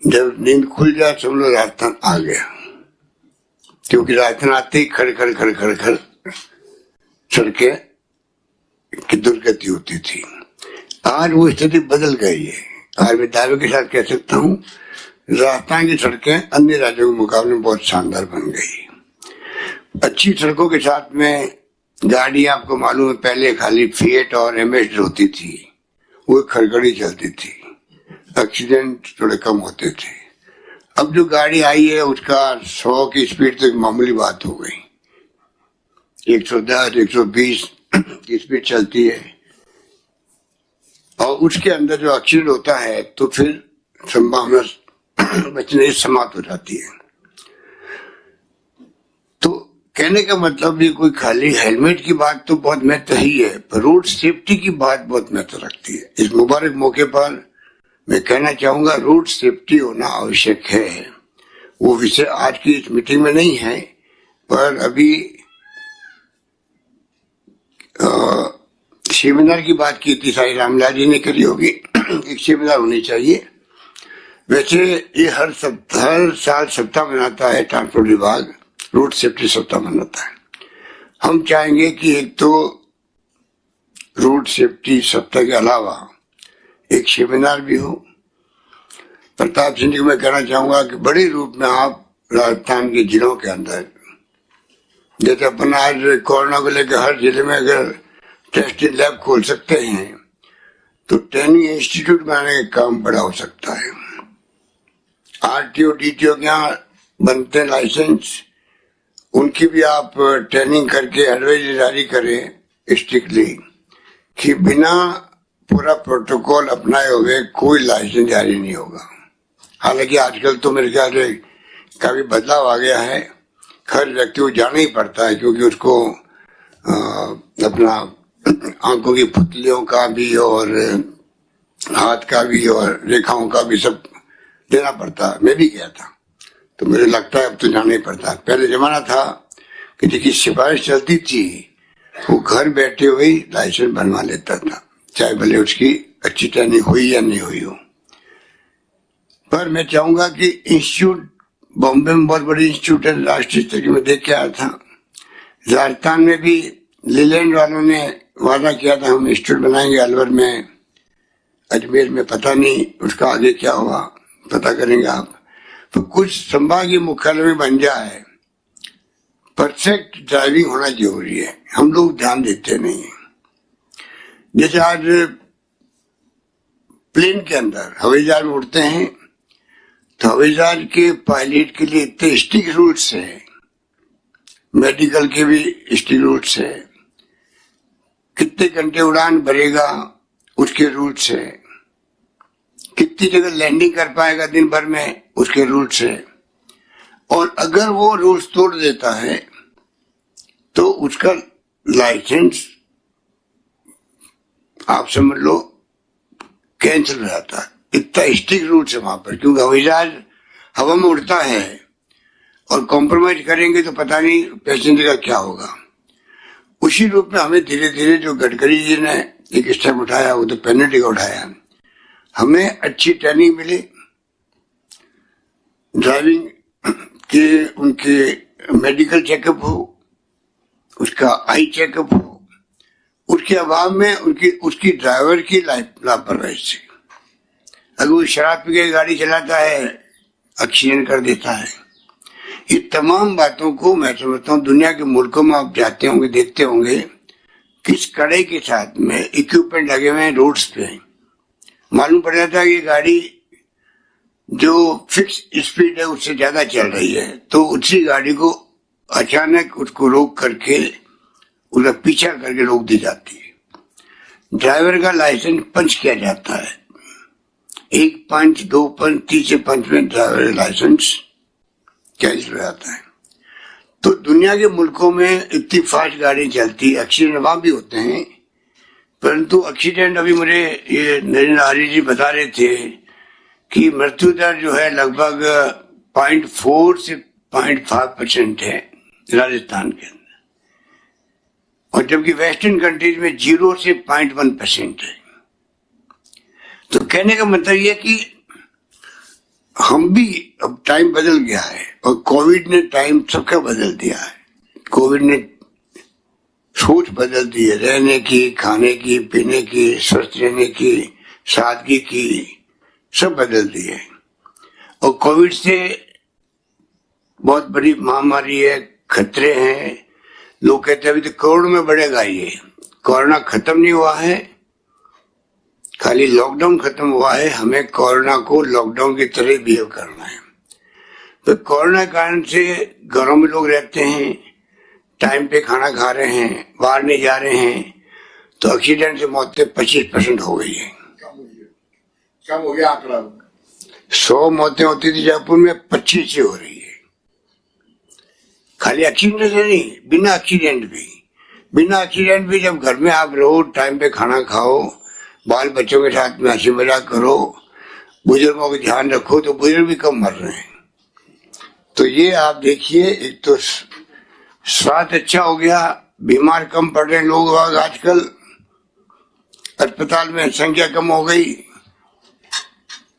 Speaker 7: जब नींद खुल जाए सब लोग राजस्थान आ गया, क्योंकि राजस्थान आते ही खड़ खड़ खड़ खड़ खड़ सड़कें की दुर्गति होती थी। आज वो स्थिति बदल गई है। आज मैं दावे के साथ कह सकता हूँ राजस्थान की सड़कें अन्य राज्यों के मुकाबले बहुत शानदार बन गई। अच्छी सड़कों के साथ में गाड़ी, आपको मालूम है पहले खाली फिएट और एमएच होती थी, वो खड़खड़ी चलती थी, एक्सीडेंट थोड़े कम होते थे। अब जो गाड़ी आई है उसका 100 की स्पीड तक मामूली बात हो गई, 110 120 की स्पीड चलती है, और उसके अंदर जो एक्सीडेंट होता है तो फिर संभावना बचने से समाप्त हो जाती है। तो कहने का मतलब ये कोई खाली हेलमेट की बात तो बहुत महत्व ही है, पर रोड सेफ्टी की बात बहुत महत्व रखती है। इस मुबारक मौके पर मैं कहना चाहूंगा रोड सेफ्टी होना आवश्यक है। वो विषय आज की इस मीटिंग में नहीं है, पर अभी सेमिनार की बात की थी, साई रामलाल जी ने करी होगी। एक सेमिनार होनी चाहिए। वैसे ये हर साल सप्ताह मनाता है ट्रांसपोर्ट विभाग, रोड सेफ्टी सप्ताह मनाता है। हम चाहेंगे कि एक तो रोड सेफ्टी सप्ताह के अलावा एक सेमिनार भी हो। प्रताप सिंह जी को मैं कहना चाहूंगा कि बड़े रूप में आप राजस्थान के जिलों के अंदर, जैसे अपन आज कोरोना को लेकर हर जिले में अगर टेस्टिंग लैब खोल सकते हैं तो ट्रेनिंग इंस्टीट्यूट बनाने का काम बड़ा हो सकता है। आरटीओ डीटीओ के यहाँ बनते हैं लाइसेंस, उनकी भी आप ट्रेनिंग करके एडवाइजरी जारी करें स्ट्रिक्टली कि बिना पूरा प्रोटोकॉल अपनाए हुए कोई लाइसेंस जारी नहीं होगा। हालांकि आजकल तो मेरे ख्याल से काफी बदलाव आ गया है, हर व्यक्ति को जाना ही पड़ता है, क्योंकि उसको अपना आंखों की पुतलियों का भी और हाथ का भी और रेखाओं का भी सब देना पड़ता है। मैं भी गया था तो मुझे लगता है अब तो जाना ही पड़ता है। पहले जमाना था कि जिसकी सिफारिश चलती थी वो घर बैठे हुए लाइसेंस बनवा लेता था, चाहे भले उसकी अच्छी ट्रेनिंग हुई या नहीं हुई हो। पर मैं चाहूंगा कि इंस्टीट्यूट बॉम्बे में बहुत बड़ी इंस्टीट्यूट है, राष्ट्रीय स्तर की, मैं देख के आया था। राजस्थान में भी लीलैंड वालों ने वादा किया था हम इंस्टीट्यूट बनाएंगे अलवर में, अजमेर में, पता नहीं उसका आगे क्या हुआ, पता करेंगे आप। तो कुछ संभागीय मुख्यालय में बन जाए, परफेक्ट ड्राइविंग होना जरूरी है, हम लोग ध्यान देते नहीं है। जैसे आज प्लेन के अंदर हवाई जहाज में उड़ते हैं तो हवाई जहाज के पायलट के लिए इतने स्ट्रिक्ट रूल्स हैं मेडिकल के भी स्ट्रिक्ट रूल्स है, कितने घंटे उड़ान भरेगा उसके रूल्स है, कितनी जगह लैंडिंग कर पाएगा दिन भर में उसके रूल्स है। और अगर वो रूल्स तोड़ देता है तो उसका लाइसेंस आप समझ लो कैंसिल हो जाता है। इतना स्ट्रिक्ट रूल्स है वहां पर, क्योंकि हवाई जहाज हवा में उड़ता है और कॉम्प्रोमाइज करेंगे तो पता नहीं पैसेंजर का क्या होगा। उसी रूप में हमें धीरे धीरे जो गडकरी जी ने एक स्टेप उठाया, वो तो पेनल्टी का उठाया, हमें अच्छी ट्रेनिंग मिली, ड्राइविंग के उनके मेडिकल चेकअप हो, उसका आई चेकअप हो, उसके अभाव में उसकी ड्राइवर की लापरवाही से, अगर वो शराब पी के गाड़ी चलाता है एक्सीडेंट कर देता है। ये तमाम बातों को मैं समझता हूँ दुनिया के मुल्कों में आप जाते होंगे, देखते होंगे किस कड़े के साथ में इक्विपमेंट लगे हुए हैं रोड्स पे। मालूम पड़ जाता है कि गाड़ी जो फिक्स स्पीड है उससे ज्यादा चल रही है, तो उसी गाड़ी को अचानक उसको रोक करके उसका पीछा करके रोक दी जाती है। ड्राइवर का लाइसेंस पंच किया जाता है, 1 पंच 2 पंच 3 पंच में ड्राइवर लाइसेंस कैंसिल हो जाता है। तो दुनिया के मुल्कों में इतनी फास्ट गाड़ी चलती, एक्सीडेंट वहां भी होते हैं, परंतु एक्सीडेंट अभी मुझे ये नरेंद्र आर्य जी बता रहे थे कि मृत्यु दर जो है लगभग 0.4 से 0.5% है राजस्थान के अंदर, और जबकि वेस्टर्न कंट्रीज में 0 से 0.1% है। तो कहने का मतलब यह कि हम भी अब टाइम बदल गया है, और कोविड ने टाइम सबका बदल दिया है। कोविड ने सोच बदल दी है, रहने की, खाने की, पीने की, स्वस्थ रहने की, सादगी की, सब बदल दी है। और कोविड से बहुत बड़ी महामारी है, खतरे हैं। लोग कहते हैं अभी तो करोड़ में बढ़ेगा ये। कोरोना खत्म नहीं हुआ है, खाली लॉकडाउन खत्म हुआ है। हमें कोरोना को लॉकडाउन की तरह बिहेव करना है। तो कोरोना के कारण से घरों में लोग रहते हैं, टाइम पे खाना खा रहे हैं, बाहर नहीं जा रहे हैं, तो एक्सीडेंट से मौतें 25% हो गई है।
Speaker 4: कम हो गया आंकड़ा।
Speaker 7: 100 मौतें होती थी जयपुर में, 25 से हो रही है। खाली एक्सीडेंट से नहीं, बिना एक्सीडेंट भी जब घर में आप रहो, टाइम पे खाना खाओ, बाल बच्चों के साथ में हंसी मजाक करो, बुजुर्गों का ध्यान रखो, तो बुजुर्ग भी कम मर रहे हैं। तो ये आप देखिए, एक तो स्वास्थ्य अच्छा हो गया, बीमार कम पड़ रहे हैं लोग आजकल, अस्पताल में संख्या कम हो गई,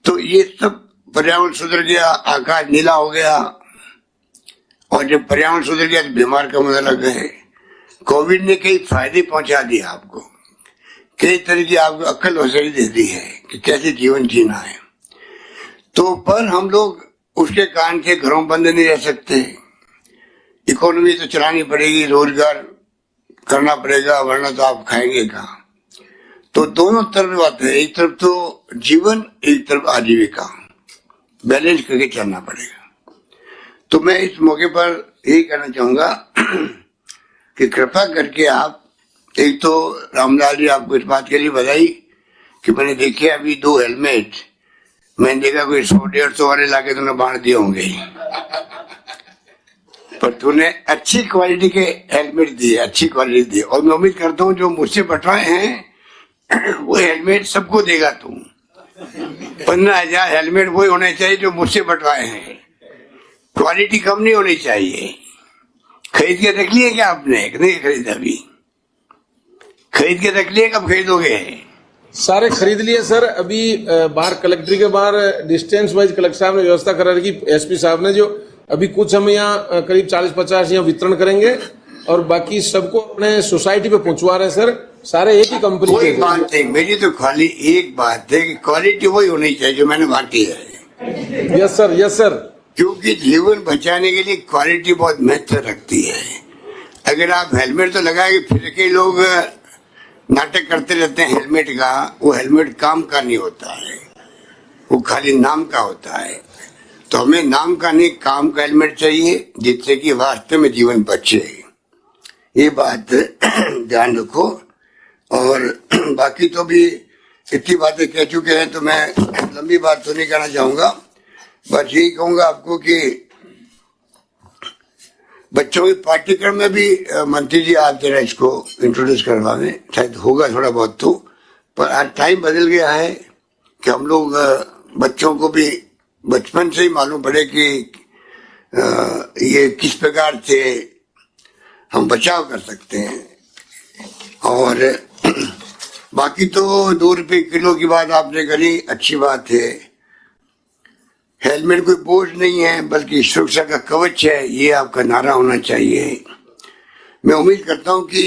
Speaker 7: तो ये सब पर्यावरण सुधर गया, आकाश नीला हो गया, और जब पर्यावरण सुधर गया तो बीमार कम होने लग गए। कोविड ने कई फायदे पहुंचा दिए आपको, कई तरह की आपको अक्ल होशियारी दे दी है कि कैसे जीवन जीना है। तो पर हम लोग उसके कारण से घरों बंद नहीं रह सकते, इकोनॉमी तो चलानी पड़ेगी, रोजगार करना पड़ेगा, वरना तो आप खाएंगे कहाँ। तो दोनों तरफ बात है, एक तरफ तो जीवन, एक तरफ आजीविका, बैलेंस करके चलना पड़ेगा। तो मैं इस मौके पर यही कहना चाहूंगा कि कृपा करके आप, एक तो रामलाल जी आपको इस बात के लिए बधाई कि मैंने देखे अभी 2 हेलमेट, मैंने देखा कोई 100-150 वाले लाके तूने बांट दिए होंगे, पर तूने अच्छी क्वालिटी के हेलमेट दिए, अच्छी क्वालिटी दिए। और मैं उम्मीद करता हूँ जो मुझसे बंटवाए हैं वो हेलमेट सबको देगा तू। 15,000 हेलमेट वही होने चाहिए जो मुझसे बंटवाए हैं, क्वालिटी कम नहीं होनी चाहिए। खरीद के रख लिए क्या आपने? नहीं खरीदा अभी, खरीद के रख लिए, कब खरीदोगे?
Speaker 3: सारे खरीद लिए सर। अभी बाहर कलेक्ट्री के बाहर डिस्टेंस वाइज कलेक्टर साहब ने व्यवस्था करा रखी, एसपी साहब ने, जो अभी कुछ हम यहाँ करीब 40-50 यहाँ वितरण करेंगे, और बाकी सबको अपने सोसाइटी पे पहुंचवा रहे हैं सर, सारे एक ही कंपनी
Speaker 7: कोई बात नहीं, मेरी तो खाली एक बात है कि क्वालिटी वही होनी चाहिए जो मैंने बांटी है।
Speaker 3: Yes sir, yes sir.
Speaker 7: क्योंकि जीवन बचाने के लिए क्वालिटी बहुत महत्व रखती है। अगर आप हेलमेट तो लगाए, फिर के लोग नाटक करते रहते हैं हेलमेट का, वो हेलमेट काम का नहीं होता है, वो खाली नाम का होता है। तो हमें नाम का नहीं काम का हेलमेट चाहिए, जिससे कि वास्तव में जीवन बचे। ये बात ध्यान रखो। और बाकी तो भी इतनी बातें कह चुके हैं, तो मैं लंबी बात तो नहीं कहना चाहूंगा। बस यही कहूंगा आपको कि बच्चों के पाठ्यक्रम में भी मंत्री जी आप जरा इसको इंट्रोड्यूस करवावे, शायद होगा थोड़ा बहुत तो। पर आज टाइम बदल गया है कि हम लोग बच्चों को भी बचपन से ही मालूम पड़े कि ये किस प्रकार से हम बचाव कर सकते हैं। और बाकी तो 2 रुपए किलो की बात आपने करी, अच्छी बात है। हेलमेट कोई बोझ नहीं है, बल्कि सुरक्षा का कवच है, ये आपका नारा होना चाहिए। मैं उम्मीद करता हूं कि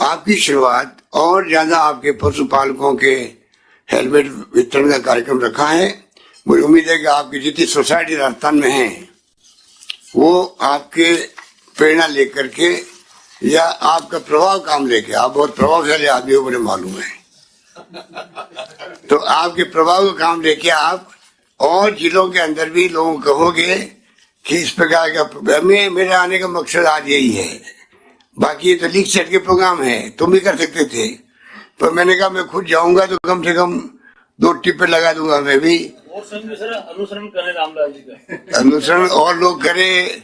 Speaker 7: आपकी शुरुआत और ज्यादा आपके पशुपालकों के हेलमेट वितरण का कार्यक्रम रखा है। मुझे उम्मीद है कि आपकी जितनी सोसाइटी राजस्थान में है वो आपके प्रेरणा लेकर के या आपका प्रभाव काम लेके, आप बहुत प्रभावशाली आदमी हो मुझे मालूम है, तो आपके प्रभाव का काम लेके आप और जिलों के अंदर भी लोगों को कहोगे कि इस प्रकार का मेरे आने का मकसद आज यही है। बाकी ये तो लीक सेट के प्रोग्राम है, तुम भी कर सकते थे, पर मैंने कहा मैं खुद जाऊंगा तो कम से कम 2 टिप्पे लगा दूंगा मैं भी।
Speaker 6: अनुसरण करें रामलाल जी का,
Speaker 7: अनुसरण और लोग करें।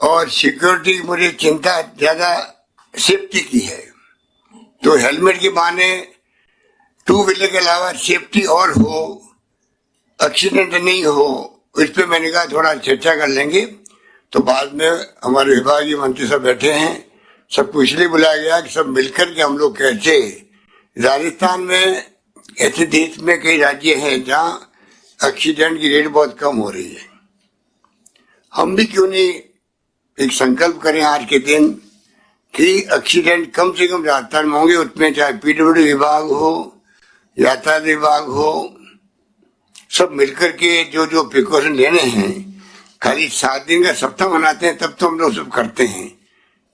Speaker 7: और सिक्योरिटी मुझे चिंता ज्यादा सेफ्टी की है, तो हेलमेट के बहाने 2 व्हीलर के अलावा सेफ्टी और हो, एक्सीडेंट नहीं हो, इस पे मैंने कहा थोड़ा चर्चा कर लेंगे। तो बाद में हमारे विभागीय मंत्री सब बैठे हैं, सबको इसलिए बुलाया गया कि सब मिलकर के हम लोग कैसे राजस्थान में ऐसे देश में कई राज्य हैं जहाँ एक्सीडेंट की रेट बहुत कम हो रही है। हम भी क्यों नहीं एक संकल्प करें आज के दिन कि एक्सीडेंट कम से कम राजस्थान में होंगे, उसमें चाहे पीडब्ल्यूडी विभाग हो, यातायात विभाग हो, सब मिलकर के जो जो प्रिकॉशन लेने हैं। खाली 7 दिन का सप्ताह मनाते हैं तब तो हम लोग सब करते हैं,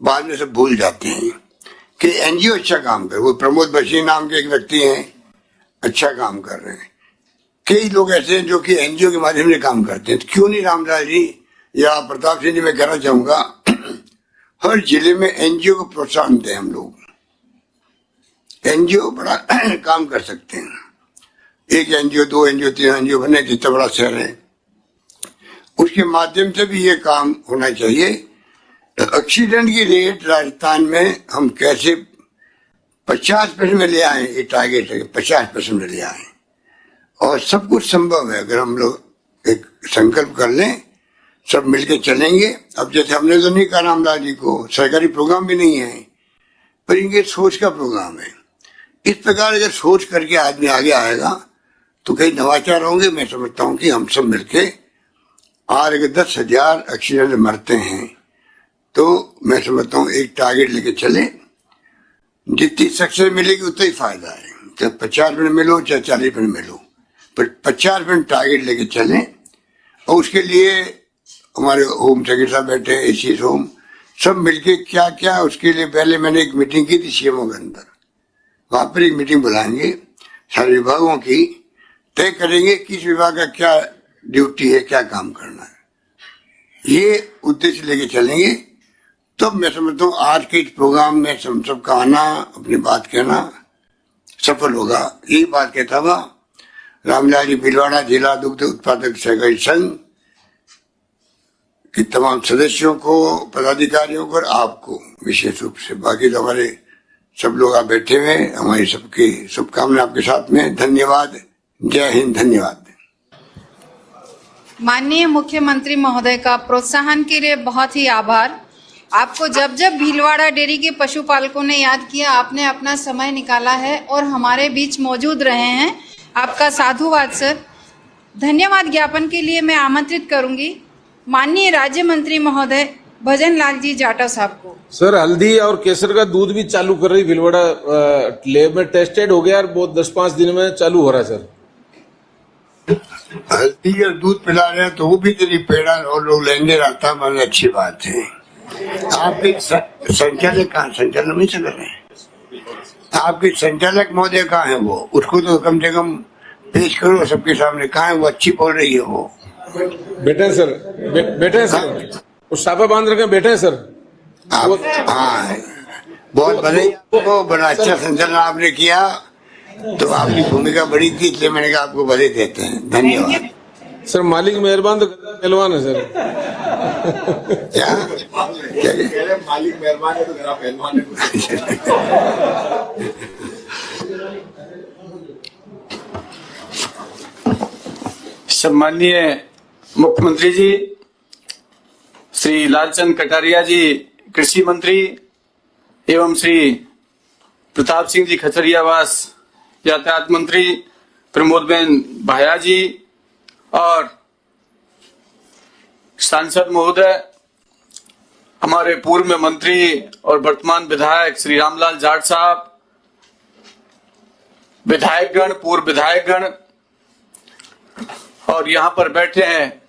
Speaker 7: बाद में सब भूल जाते हैं कि एनजीओ अच्छा काम कर। वो प्रमोद बशीर नाम के एक व्यक्ति हैं, अच्छा काम कर रहे हैं। कई लोग ऐसे हैं जो कि एनजीओ के माध्यम से काम करते हैं। तो क्यों नहीं रामलाल जी या प्रताप सिंह जी, मैं कहना चाहूंगा हर जिले में एनजीओ को प्रोत्साहन दें। हम लोग एनजीओ बड़ा काम कर सकते हैं। 1 एनजीओ 2 एनजीओ 3 एनजीओ बने, जितना बड़ा शहर है उसके माध्यम से भी ये काम होना चाहिए। एक्सीडेंट की रेट राजस्थान में हम कैसे 50% में ले आए, ये टारगेट है 50% में ले आए। और सब कुछ संभव है अगर हम लोग एक संकल्प कर लें, सब मिलके चलेंगे। अब जैसे हमने तो नहीं कहा रामलाल जी को, सरकारी प्रोग्राम भी नहीं है, पर इनके सोच का प्रोग्राम है। इस प्रकार अगर सोच करके आदमी आगे आएगा तो कई नवाचार होंगे। मैं समझता हूँ कि हम सब मिलके और अगर 10,000 एक्सीडेंट मरते हैं तो मैं समझता हूँ एक टारगेट लेके चले, जितनी सक्सेस मिलेगी उतना ही फायदा है। चाहे 50% मिलो चाहे 40% मिलो, पर 50% टारगेट लेके चलें। और उसके लिए हमारे होम सेक्रेटरी साहब बैठे, एसी होम, सब मिलके क्या क्या, उसके लिए पहले मैंने एक मीटिंग की थी सीएमओ के अंदर। वहां पर एक मीटिंग बुलाएंगे सारे विभागों की, तय करेंगे किस विभाग का क्या ड्यूटी है, क्या काम करना है, ये उद्देश्य लेके चलेंगे। तब मैं समझता हूँ आज के इस प्रोग्राम में हम सबका आना, अपनी बात कहना सफल होगा। यही बात कहता हुआ रामलाल जी भीलवाड़ा जिला दुग्ध उत्पादक सहकारी संघ कि तमाम सदस्यों को, पदाधिकारियों को और आपको विशेष रूप से, बाकी तो हमारे सब लोग आप बैठे हुए, हमारी सबकी शुभकामनाएं आपके साथ में। धन्यवाद, जय हिंद, धन्यवाद।
Speaker 1: माननीय मुख्यमंत्री महोदय का प्रोत्साहन के लिए बहुत ही आभार। आपको जब जब भीलवाड़ा डेयरी के पशुपालकों ने याद किया, आपने अपना समय निकाला है और हमारे बीच मौजूद रहे हैं। आपका साधुवाद सर। धन्यवाद ज्ञापन के लिए मैं आमंत्रित करूंगी माननीय राज्य मंत्री महोदय भजन लाल जी जाटव साहब को।
Speaker 3: सर, हल्दी और केसर का दूध भी चालू कर रही भीलवाड़ा लैब में, टेस्टेड हो गया और बहुत 10-5 दिन में चालू हो रहा है सर।
Speaker 7: हल्दी और दूध पिला रहे हैं तो वो भी तेरी पेड़ा और लोग लेंगे रहता, मतलब अच्छी बात है। आपके संचालक कहाँ, संचालक नहीं चल रहे हैं, आपके संचालक महोदय कहाँ है? वो उसको तो कम से कम पेश करो सबके सामने, कहाँ है वो? अच्छी बोल रही है वो।
Speaker 3: बैठे हैं सर, बैठे हैं सर, वो साफा बांध रखे हैं, बैठे हैं सर।
Speaker 7: आप हाँ, बहुत बधाई आपको, बड़ा अच्छा संचालन आपने किया। तो आपकी भूमिका बड़ी थी, इसलिए मैंने कहा आपको बधाई देते हैं। धन्यवाद
Speaker 3: सर। मालिक मेहरबान तो पहलवान है सर।
Speaker 7: क्या
Speaker 4: मालिक मेहरबान है तो गधा पहलवान है।
Speaker 8: सम्माननीय मुख्यमंत्री जी, श्री लालचंद कटारिया जी कृषि मंत्री, एवं श्री प्रताप सिंह जी खचरियावास यातायात मंत्री, प्रमोद बेन भाया जी और सांसद महोदय, हमारे पूर्व में मंत्री और वर्तमान विधायक श्री रामलाल जाट साहब, विधायकगण, पूर्व विधायकगण और यहाँ पर बैठे हैं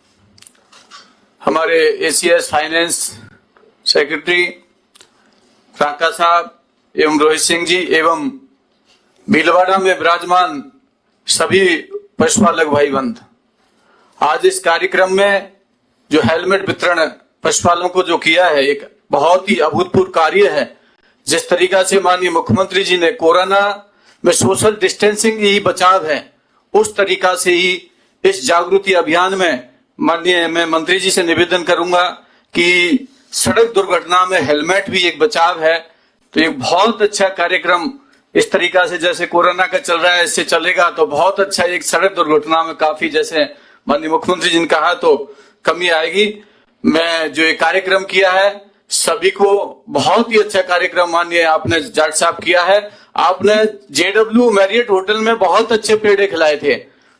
Speaker 8: हमारे एसीएस फाइनेंस सेक्रेटरी राका साहब एवं रोहित सिंह जी, एवं भीलवाड़ा में विराजमान सभी पशुपालक भाई बंद। आज इस कार्यक्रम में जो हेलमेट वितरण पशुपालकों को जो किया है, एक बहुत ही अभूतपूर्व कार्य है। जिस तरीका से माननीय मुख्यमंत्री जी ने कोरोना में सोशल डिस्टेंसिंग ही बचाव है, उस तरीका से ही इस जागृति अभियान में माननीय मैं मंत्री जी से निवेदन करूंगा कि सड़क दुर्घटना में हेलमेट भी एक बचाव है। तो एक बहुत अच्छा कार्यक्रम इस तरीका से जैसे कोरोना का चल रहा है, इससे चलेगा तो बहुत अच्छा। एक सड़क दुर्घटना में काफी, जैसे माननीय मुख्यमंत्री जी ने कहा, तो कमी आएगी। मैं जो ये कार्यक्रम किया है, सभी को बहुत ही अच्छा कार्यक्रम माननीय आपने जाट साहब किया है। आपने JW मैरियट होटल में बहुत अच्छे पेड़े खिलाए थे,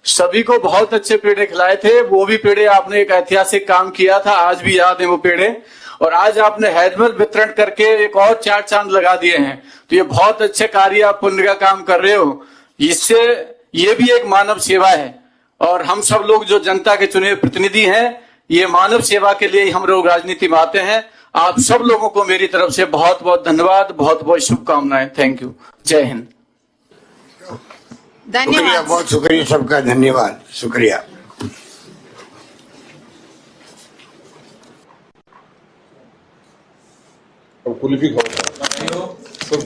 Speaker 8: सभी को बहुत अच्छे पेड़े खिलाए थे। वो भी पेड़े आपने एक ऐतिहासिक काम किया था, आज भी याद है वो पेड़े। और आज आपने हेलमेट वितरण करके एक और 4 चांद लगा दिए हैं। तो ये बहुत अच्छे कार्य, आप पुण्य का काम कर रहे हो। इससे ये भी एक मानव सेवा है, और हम सब लोग जो जनता के चुने प्रतिनिधि हैं, ये मानव सेवा के लिए हम लोग राजनीति में आते हैं। आप सब लोगों को मेरी तरफ से बहुत बहुत धन्यवाद, बहुत बहुत शुभकामनाएं। Thank you. जय हिंद।
Speaker 7: शुक्रिया,
Speaker 1: धन्यवाद।
Speaker 7: बहुत शुक्रिया, सबका धन्यवाद, शुक्रिया।
Speaker 3: कुल्फी खाओ सब।